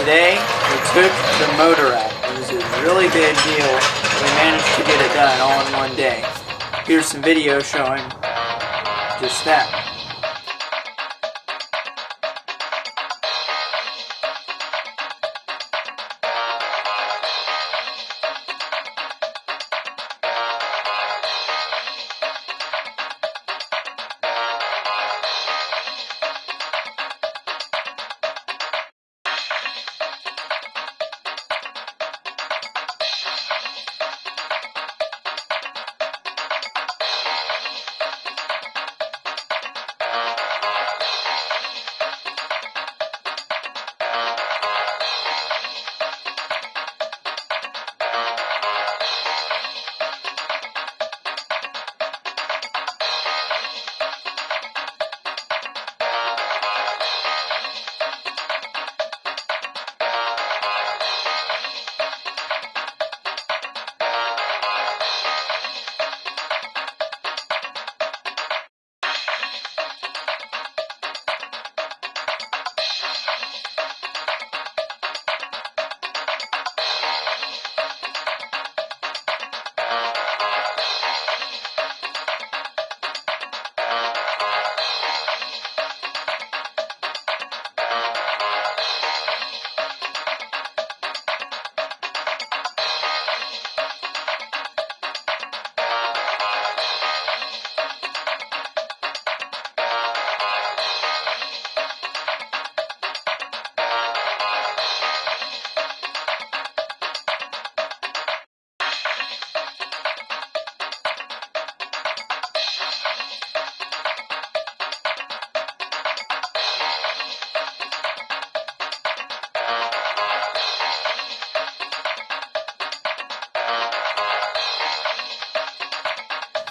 today we took the motor out. It was a really big deal. We managed to get it done all in one day. Here's some video showing just that.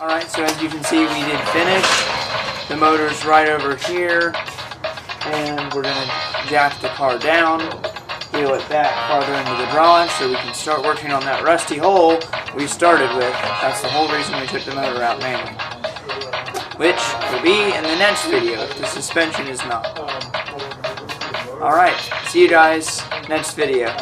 Alright, so as you can see, we did finish. The motor's right over here, and we're going to jack the car down, wheel it back farther into the garage so we can start working on that rusty hole we started with. That's the whole reason we took the motor out mainly. Which will be in the next video if the suspension is not. Alright, see you guys next video.